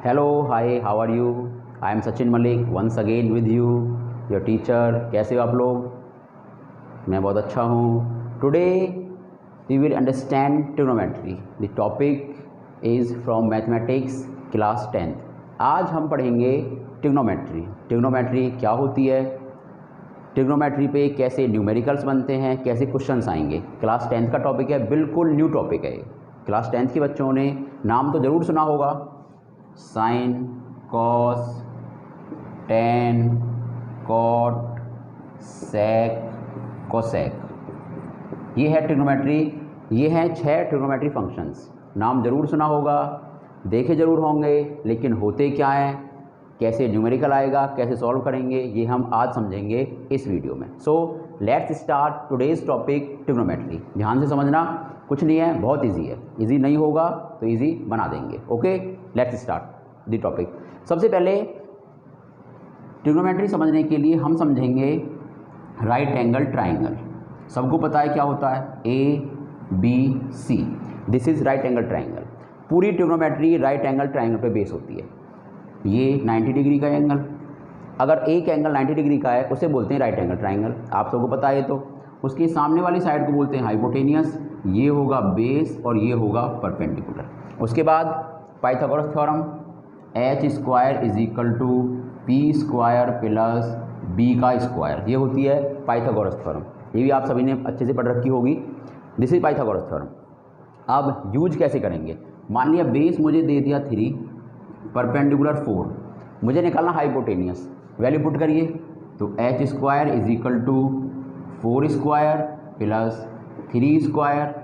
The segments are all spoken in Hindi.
Hello hi how are you. I am Sachin Malik once again with you your teacher. कैसे हो आप लोग? मैं बहुत अच्छा हूँ। Today we will understand trigonometry. The topic is from mathematics class 10th। आज हम पढ़ेंगे ट्रिग्नोमेट्री। ट्रिग्नोमेट्री क्या होती है, ट्रिग्नोमेट्री पे कैसे न्यूमेरिकल्स बनते हैं, कैसे क्वेश्चंस आएंगे। क्लास 10th का टॉपिक है, बिल्कुल न्यू टॉपिक है। क्लास 10th के बच्चों ने नाम तो ज़रूर सुना होगा, sign, cos, ten, cot, sec, cosec. ये है ट्रिग्नोमेट्री। ये हैं 6 ट्रिग्नोमेट्री फंक्शंस। नाम ज़रूर सुना होगा, देखे ज़रूर होंगे, लेकिन होते क्या हैं, कैसे न्यूमेरिकल आएगा, कैसे सॉल्व करेंगे, ये हम आज समझेंगे इस वीडियो में। So let's start today's topic trigonometry. ध्यान से समझना, कुछ नहीं है, बहुत इजी है। इजी नहीं होगा तो इजी बना देंगे। Okay, let's start the topic. सबसे पहले ट्रिग्नोमेट्री समझने के लिए हम समझेंगे राइट एंगल ट्राइंगल। सबको पता है क्या होता है, A B C, this is right angle triangle. पूरी ट्रिग्नोमेट्री राइट एंगल ट्राइंगल पे बेस होती है। ये 90 डिग्री का एंगल, अगर एक एंगल 90 डिग्री का है उसे बोलते हैं राइट एंगल ट्राइंगल। आप सबको पता है। तो उसके सामने वाली साइड को बोलते हैं हाइपोटेनियस। ये होगा बेस और ये होगा परपेंडिकुलर। उसके बाद Pythagoras theorem, H square is equal to P square plus B का स्क्वायर, ये होती है पाइथागोरस थ्योरम। ये भी आप सभी ने अच्छे से पढ़ रखी होगी। This is Pythagoras theorem. अब यूज कैसे करेंगे, मान लिया बेस मुझे दे दिया 3, परपेंडिकुलर 4, मुझे निकालना हाइपोटेनियस। वैल्यू पुट करिए तो H square is equal to 4 square plus 3 square,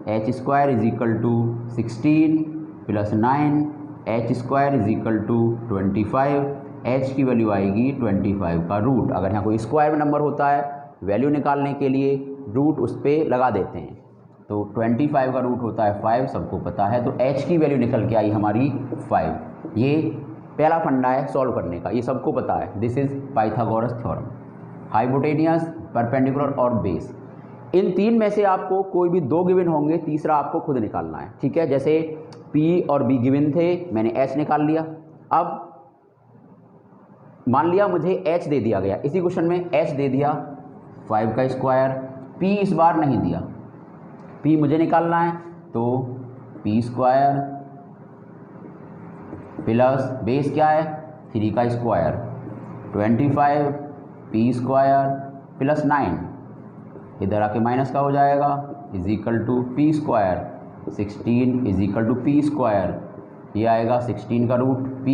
H square is equal to 16 plus 9, H square is equal to 25। H की वैल्यू आएगी 25 का रूट। अगर यहाँ कोई स्क्वायर में नंबर होता है, वैल्यू निकालने के लिए रूट उस पर लगा देते हैं। तो 25 का रूट होता है 5, सबको पता है। तो एच की वैल्यू निकल के आई हमारी 5। ये पहला फंडा है सॉल्व करने का, ये सबको पता है। This is Pythagoras theorem. Hypotenuse, perpendicular और बेस, इन 3 में से आपको कोई भी 2 गिवन होंगे, तीसरा आपको खुद निकालना है। ठीक है, जैसे P और B गिवन थे, मैंने H निकाल लिया। अब मान लिया मुझे H दे दिया गया, इसी क्वेश्चन में H दे दिया 5 का स्क्वायर, P इस बार नहीं दिया, P मुझे निकालना है। तो P स्क्वायर प्लस बेस क्या है 3 का स्क्वायर, 25 P स्क्वायर प्लस 9, इधर आके माइनस का हो जाएगा, is equal to P square, 16 is equal to P square. ये आएगा 16 का रूट P,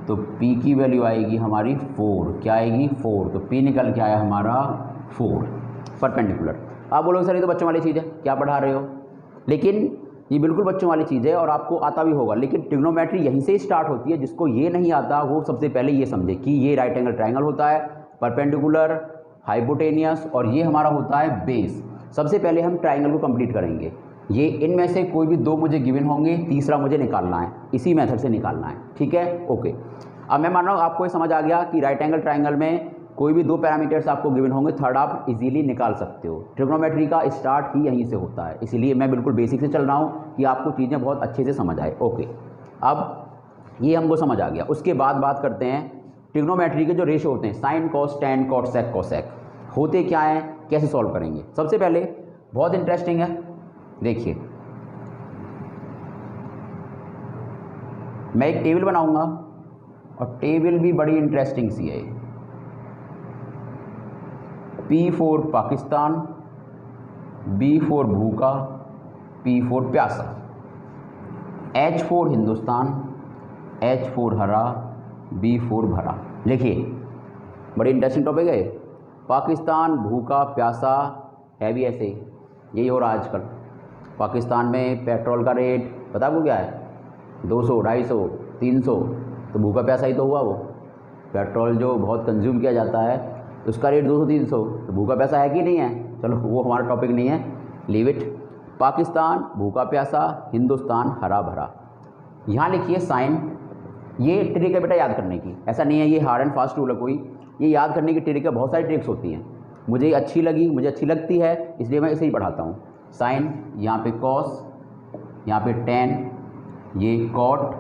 तो P की वैल्यू आएगी हमारी 4। क्या आएगी 4, तो P निकल के आया हमारा 4 परपेंडिकुलर। आप बोलोगे सर ये तो बच्चों वाली चीज़ है, क्या पढ़ा रहे हो? लेकिन ये बिल्कुल बच्चों वाली चीज़ है और आपको आता भी होगा। लेकिन ट्रिग्नोमेट्री यहीं से स्टार्ट होती है। जिसको ये नहीं आता वो सबसे पहले ये समझे कि ये राइट एंगल ट्राइंगल होता है, परपेंडिकुलर, हाइपोटेनियस और ये हमारा होता है बेस। सबसे पहले हम ट्राइंगल को कंप्लीट करेंगे। ये इनमें से कोई भी 2 मुझे गिवन होंगे, तीसरा मुझे निकालना है, इसी मेथड से निकालना है। ठीक है, ओके। अब मैं मान रहा हूँ आपको ये समझ आ गया कि राइट एंगल ट्राइंगल में कोई भी 2 पैरामीटर्स आपको गिवन होंगे, थर्ड आप इजीली निकाल सकते हो। ट्रिग्नोमेट्री का स्टार्ट ही यहीं से होता है, इसीलिए मैं बिल्कुल बेसिक से चल रहा हूँ कि आपको चीज़ें बहुत अच्छे से समझ आए। ओके, अब ये हमको समझ आ गया। उसके बाद बात करते हैं ट्रिग्नोमेट्री के जो रेशो होते हैं, sign, cos, ten, cot, sec, cosec, होते क्या हैं, कैसे सॉल्व करेंगे। सबसे पहले बहुत इंटरेस्टिंग है, देखिए मैं एक टेबल बनाऊंगा और टेबल भी बड़ी इंटरेस्टिंग सी है। P4 पाकिस्तान, B4 भूखा, P4 प्यासा, H4 हिंदुस्तान, H4 हरा, B4 भरा। देखिए बड़ी इंटरेस्टिंग टॉपिक है। पाकिस्तान भूखा प्यासा है भी ऐसे, यही हो रहा है आजकल। पाकिस्तान में पेट्रोल का रेट पता आपको क्या है, 200, 250, 300। तो भूखा प्यासा ही तो हुआ वो। पेट्रोल जो बहुत कंज्यूम किया जाता है उसका रेट 200-300, तो भूखा प्यासा है कि नहीं है। चलो वो हमारा टॉपिक नहीं है, लीव इट। पाकिस्तान भूखा प्यासा, हिंदुस्तान हरा भरा। यहाँ लिखिए साइन। ये ट्रिक है बेटा याद करने की, ऐसा नहीं है ये हार्ड एंड फास्ट रूल है कोई। ये याद करने की ट्रिक है, बहुत सारी ट्रिक्स होती हैं। मुझे अच्छी लगी, मुझे अच्छी लगती है, इसलिए मैं इसे ही पढ़ाता हूँ। साइन, यहाँ पे कॉस, यहाँ पे टेन, ये कॉट,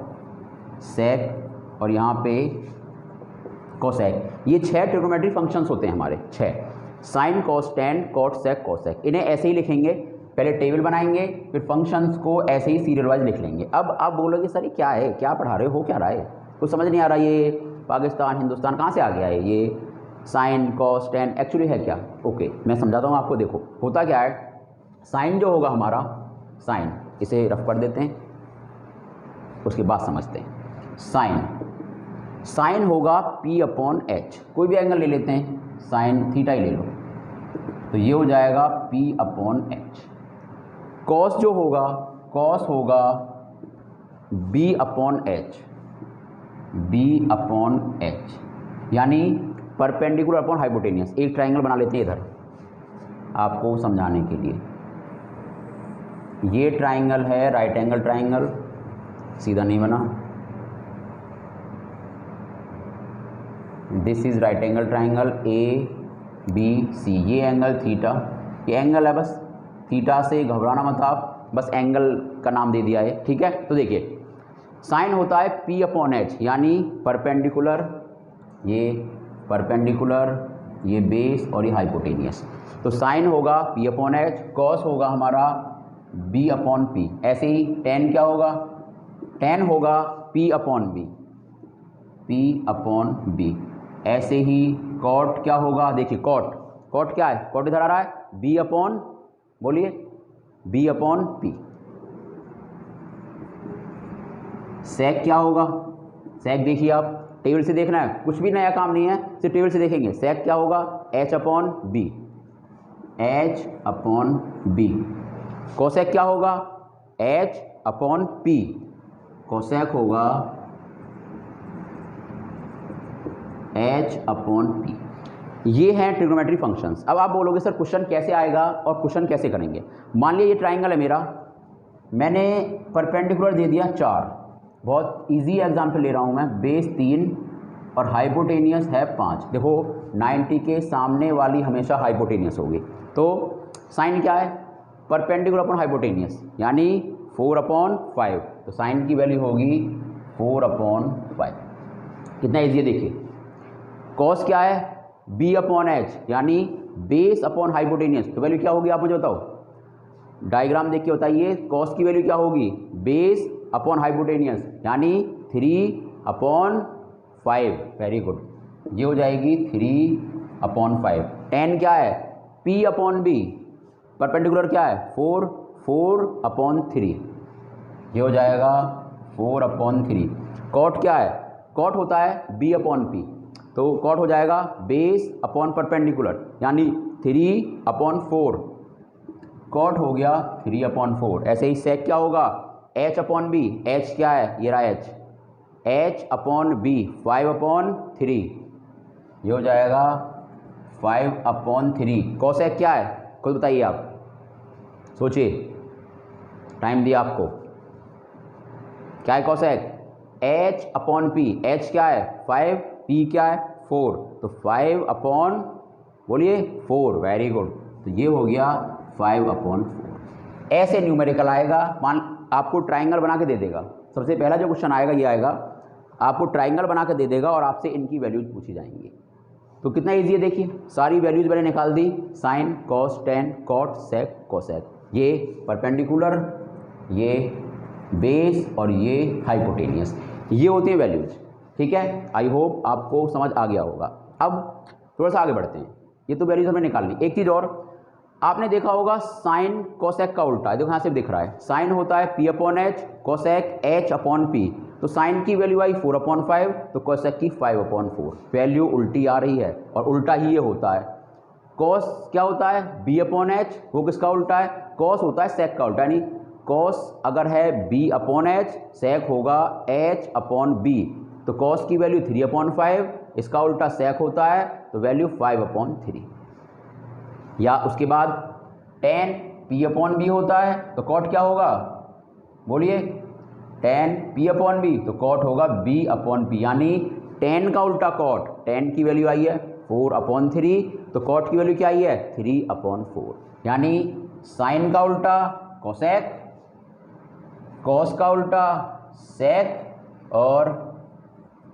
सेक और यहाँ पे कोसेक। ये 6 ट्रिग्नोमेट्री फंक्शंस होते हैं हमारे, 6। Sign, cos, tan, cot, sec, cosec. इन्हें ऐसे ही लिखेंगे, पहले टेबल बनाएंगे, फिर फंक्शंस को ऐसे ही सीरियल वाइज लिख लेंगे। अब आप बोलोगे सर ये क्या है, क्या पढ़ा रहे हो क्या रहा है, कुछ समझ नहीं आ रहा, ये पाकिस्तान हिंदुस्तान कहाँ से आ गया है, ये साइन कॉस टैन एक्चुअली है क्या? ओके, मैं समझाता हूँ आपको। देखो होता क्या है, साइन जो होगा हमारा, साइन इसे रफ कर देते हैं, उसके बाद समझते हैं। साइन होगा P/H, कोई भी एंगल ले लेते हैं, साइन थीटा ही ले लो, तो ये हो जाएगा P/H। कॉस जो होगा, कॉस होगा B/H, यानी परपेंडिकुलर अपॉन हाइपोटेनियस। एक ट्राइंगल बना लेते हैं इधर आपको समझाने के लिए। ये ट्राइंगल है राइट एंगल ट्राइंगल, सीधा नहीं बना, this is right angle triangle ABC। ये एंगल थीटा, ये एंगल है, बस थीटा से घबराना मत आप, बस एंगल का नाम दे दिया है, ठीक है। तो देखिए साइन होता है P/H, यानी परपेंडिकुलर, ये बेस और ये हाइपोटेनियस। तो साइन होगा P/H, कॉस होगा हमारा B/P। ऐसे ही टैन क्या होगा, टैन होगा P/B। ऐसे ही कॉट क्या होगा, देखिए कॉट क्या है, कॉट इधर आ रहा है, बोलिए B/P। सेक क्या होगा, सेक देखिए आप टेबल से देखना है, कुछ भी नया काम नहीं है, सिर्फ टेबल से देखेंगे। सेक क्या होगा, H/B। कोसेक क्या होगा, H/P। कोसेक होगा H/P। ये हैं ट्रिग्नोमेट्री फंक्शंस। अब आप बोलोगे सर क्वेश्चन कैसे आएगा और क्वेश्चन कैसे करेंगे। मान लिया ये ट्राइंगल है मेरा, मैंने परपेंडिकुलर दे दिया 4, बहुत इजी एग्जाम्पल ले रहा हूँ मैं, बेस 3 और हाइपोटेनियस है 5। देखो 90 के सामने वाली हमेशा हाइपोटेनियस होगी। तो साइन क्या है, परपेंडिकुलर अपॉन हाइपोटेनियस, यानी 4/5। तो साइन की वैल्यू होगी 4/5। कितना ईजी है देखिए। कॉस क्या है, B/H, यानी बेस अपॉन हाइपोटेनियस। तो वैल्यू क्या होगी आप मुझे बताओ, डायग्राम देख के बताइए। कॉस की वैल्यू क्या होगी, बेस अपॉन हाइपोटेनियस, यानी 3/5। वेरी गुड, ये हो जाएगी 3/5। टैन क्या है, P/B। परपेंडिकुलर क्या है, 4/3। ये हो जाएगा 4/3। कॉट क्या है, कॉट होता है B/P। तो कॉट हो जाएगा बेस अपॉन परपेंडिकुलर, यानी 3/4। कॉट हो गया 3/4। ऐसे ही सेक क्या होगा, H/B। H क्या है, ये रहा H/B 5/3। ये हो जाएगा 5/3। कोसेक क्या है, खुद बताइए आप, सोचिए, टाइम दिया आपको। क्या है कोसेक, H/P। H क्या है 5, P क्या है 4, तो 5/4। वेरी गुड, तो ये हो गया 5/4। ऐसे न्यूमेरिकल आएगा। मान आपको ट्राइंगल बना के दे देगा, सबसे पहला जो क्वेश्चन आएगा ये आएगा, आपको ट्राइंगल बना के दे देगा और आपसे इनकी वैल्यूज पूछी जाएंगी। तो कितना ईजी है देखिए, सारी वैल्यूज मैंने निकाल दी, sine cos tan cot sec cosec. ये परपेंडिकुलर, ये बेस और ये हाइपोटेनियस, ये होती है वैल्यूज, ठीक है। आई होप आपको समझ आ गया होगा। अब थोड़ा सा आगे बढ़ते हैं, ये तो वैल्यूज हमें निकालनी। एक चीज़ और, आपने देखा होगा साइन कोसेक का उल्टा है, देखो यहाँ से दिख रहा है, साइन होता है P/H, कोसेक H/P। तो साइन की वैल्यू आई 4/5, तो कोसेक की 5/4। वैल्यू उल्टी आ रही है, और उल्टा ही ये होता है। कॉस क्या होता है, B/H, वो किसका उल्टा है, कॉस होता है सेक का उल्टा, यानी कॉस अगर है B/H, सेक होगा H/B। तो कॉस की वैल्यू 3/5, इसका उल्टा सेक होता है, तो वैल्यू 5/3। या उसके बाद टैन P/B होता है, तो कॉट क्या होगा, बोलिए, टैन P/B, तो कॉट होगा B/P, यानी टैन का उल्टा कॉट। टैन की वैल्यू आई है 4/3, तो कॉट की वैल्यू क्या आई है 3/4। यानी साइन का उल्टा कोसेक, कॉस का उल्टा सेक, और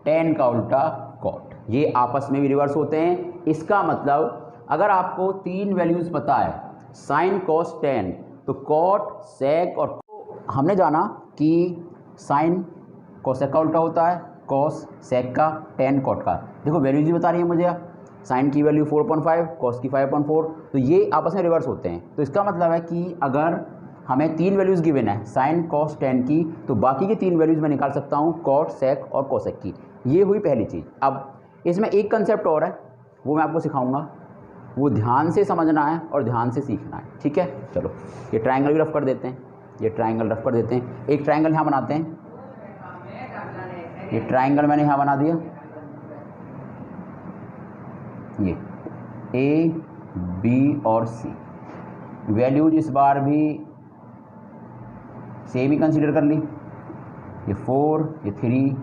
tan का उल्टा cot, ये आपस में भी रिवर्स होते हैं। इसका मतलब अगर आपको 3 वैल्यूज़ पता है sin cos tan, तो cot sec और हमने जाना कि sin cosec का उल्टा होता है, cos sec का, tan cot का। देखो वैल्यूज ही बता रही है मुझे, साइन की वैल्यू 4.5, कॉस की 5.4, तो ये आपस में रिवर्स होते हैं। तो इसका मतलब है कि अगर हमें 3 वैल्यूज़ गिवन है साइन कॉस टेन की, तो बाकी की 3 वैल्यूज़ मैं निकाल सकता हूँ कॉट सेक और कोसेक की। ये हुई पहली चीज़। अब इसमें एक कंसेप्ट और है, वो मैं आपको सिखाऊंगा, वो ध्यान से समझना है और ध्यान से सीखना है, ठीक है। चलो ये ट्राइंगल भी रफ कर देते हैं, ये ट्राइंगल रफ कर देते हैं। एक ट्राइंगल यहाँ बनाते हैं, ये ट्राइंगल मैंने यहाँ बना दिया, ये ए बी और सी, वैल्यूज इस बार भी सेम ही कंसीडर कर ली, ये 4, ये 3,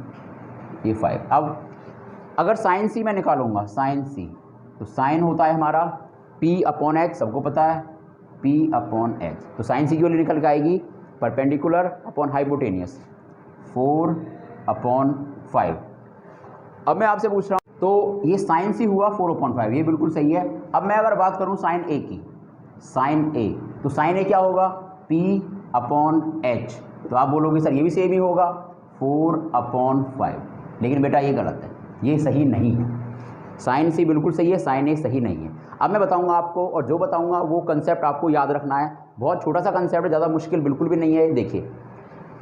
ये 5। अब अगर साइन सी मैं निकालूंगा, साइन सी, तो साइन होता है हमारा P/H, सबको पता है P/H, तो साइन सी की वैल्यू निकल के आएगी परपेंडिकुलर अपॉन हाइपोटेनियस 4/5। अब मैं आपसे पूछ रहा हूँ, तो ये साइन सी हुआ 4/5, ये बिल्कुल सही है। अब मैं अगर बात करूँ साइन ए की, साइन ए, तो साइन ए क्या होगा P/H, तो आप बोलोगे सर ये भी सेम ही होगा 4/5, लेकिन बेटा ये गलत है, ये सही नहीं है। साइन सी बिल्कुल सही है, साइन ए सही नहीं है। अब मैं बताऊंगा आपको, और जो बताऊंगा वो कंसेप्ट आपको याद रखना है, बहुत छोटा सा कंसेप्ट है, ज़्यादा मुश्किल बिल्कुल भी नहीं है। देखिए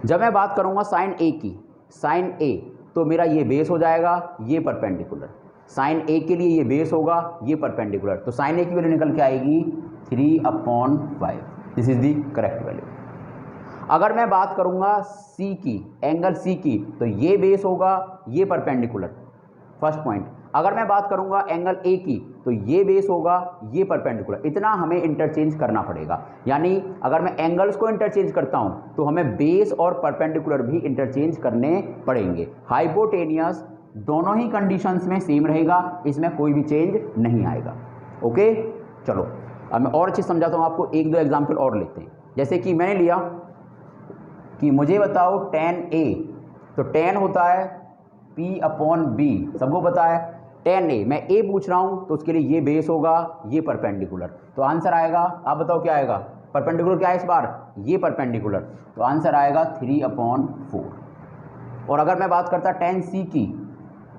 जब मैं बात करूंगा साइन ए की, साइन ए, तो मेरा ये बेस हो जाएगा, ये परपेंडिकुलर, साइन ए के लिए ये बेस होगा, ये परपेंडिकुलर, तो साइन ए की वैल्यू निकल के आएगी 3/5, this is the correct value. अगर मैं बात करूंगा सी की, एंगल सी की, तो ये बेस होगा, ये परपेंडिकुलर, फर्स्ट पॉइंट। अगर मैं बात करूंगा एंगल ए की, तो ये बेस होगा, ये परपेंडिकुलर। इतना हमें इंटरचेंज करना पड़ेगा, यानी अगर मैं एंगल्स को इंटरचेंज करता हूं तो हमें बेस और परपेंडिकुलर भी इंटरचेंज करने पड़ेंगे। हाइपोटेनियस दोनों ही कंडीशंस में सेम रहेगा, इसमें कोई भी चेंज नहीं आएगा। ओके चलो अब मैं और अच्छी समझाता हूँ आपको, 1-2 एग्जाम्पल और लेते हैं। जैसे कि मैंने लिया कि मुझे बताओ tan A, तो tan होता है P/B, सबको पता है tan A, मैं A पूछ रहा हूँ तो उसके लिए ये बेस होगा, ये परपेंडिकुलर, तो आंसर आएगा, आप बताओ क्या आएगा, परपेंडिकुलर क्या है इस बार, ये परपेंडिकुलर, तो आंसर आएगा 3/4। और अगर मैं बात करता tan C की,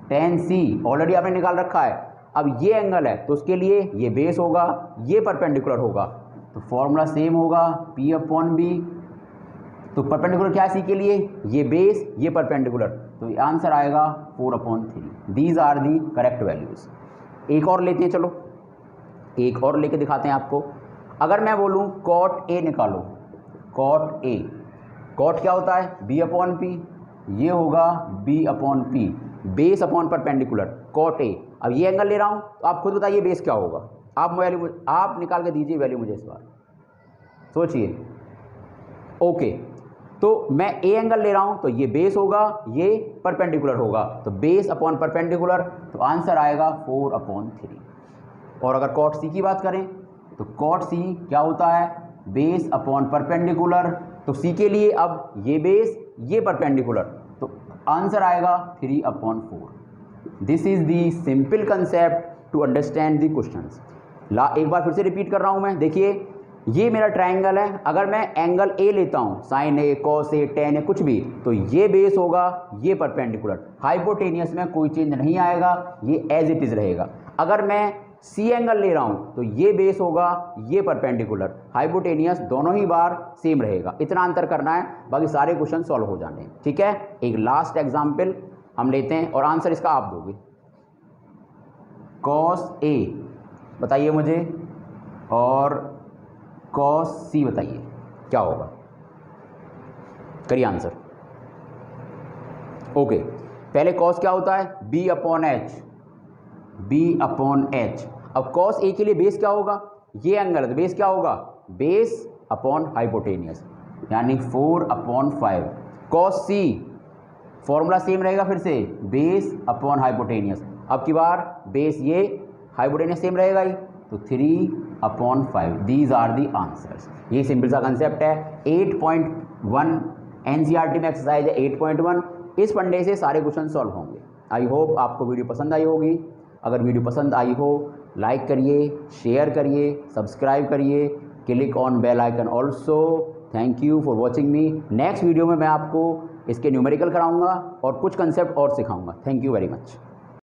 tan C ऑलरेडी आपने निकाल रखा है, अब ये एंगल है तो उसके लिए ये बेस होगा, ये परपेंडिकुलर होगा, तो फॉर्मूला सेम होगा P/B, तो परपेंडिकुलर क्या है सी के लिए, ये बेस, ये परपेंडिकुलर, तो आंसर आएगा 4/3। These are the correct values. एक और लेते हैं, चलो एक और लेके दिखाते हैं आपको। अगर मैं बोलूँ कॉट ए निकालो, कॉट ए, कॉट क्या होता है B/P, ये होगा B/P, base upon perpendicular, cot A. अब ये एंगल ले रहा हूँ तो आप खुद बताइए बेस क्या होगा, आप निकाल के दीजिए वैल्यू मुझे इस बार, सोचिए। ओके तो मैं ए एंगल ले रहा हूं तो ये बेस होगा, ये परपेंडिकुलर होगा, तो बेस अपॉन परपेंडिकुलर, तो आंसर आएगा 4/3। और अगर कॉट सी की बात करें तो कॉट सी क्या होता है, बेस अपॉन परपेंडिकुलर, तो सी के लिए अब ये बेस, ये परपेंडिकुलर, तो आंसर आएगा 3/4। This is the simple concept to understand the questions. एक बार फिर से रिपीट कर रहा हूं मैं, देखिए ये मेरा ट्राइंगल है, अगर मैं एंगल ए लेता हूँ, sign A, cos A, ten ए, कुछ भी, तो ये बेस होगा, ये परपेंडिकुलर, हाइपोटेनियस में कोई चेंज नहीं आएगा, ये एज इट इज रहेगा। अगर मैं सी एंगल ले रहा हूँ तो ये बेस होगा, ये परपेंडिकुलर, हाइपोटेनियस दोनों ही बार सेम रहेगा। इतना अंतर करना है, बाकी सारे क्वेश्चन सॉल्व हो जाने हैं, ठीक है। एक लास्ट एग्जाम्पल हम लेते हैं और आंसर इसका आप दोगे। कॉस ए बताइए मुझे और कॉस सी बताइए क्या होगा, करिए आंसर। ओके पहले कॉस क्या होता है, B/H, B/H। अब कॉस ए के लिए बेस क्या होगा, ये एंगल है तो बेस क्या होगा, बेस अपॉन हाइपोटेनियस, यानी 4/5। कॉस सी फॉर्मूला सेम रहेगा, फिर से बेस अपॉन हाइपोटेनियस, अब की बार बेस ये, हाइपोटेनियस सेम रहेगा ही, तो 3/5। These are the answers. ये सिंपल सा कंसेप्ट है। 8.1 NCERT में एक्सरसाइज है 8.1, इस फंडे से सारे क्वेश्चन सॉल्व होंगे। आई होप आपको वीडियो पसंद आई होगी। अगर वीडियो पसंद आई हो लाइक करिए, शेयर करिए, सब्सक्राइब करिए, click on bell icon also. Thank you for watching me. Next video में मैं आपको इसके न्यूमेरिकल कराऊंगा और कुछ कंसेप्ट और सिखाऊंगा। Thank you very much.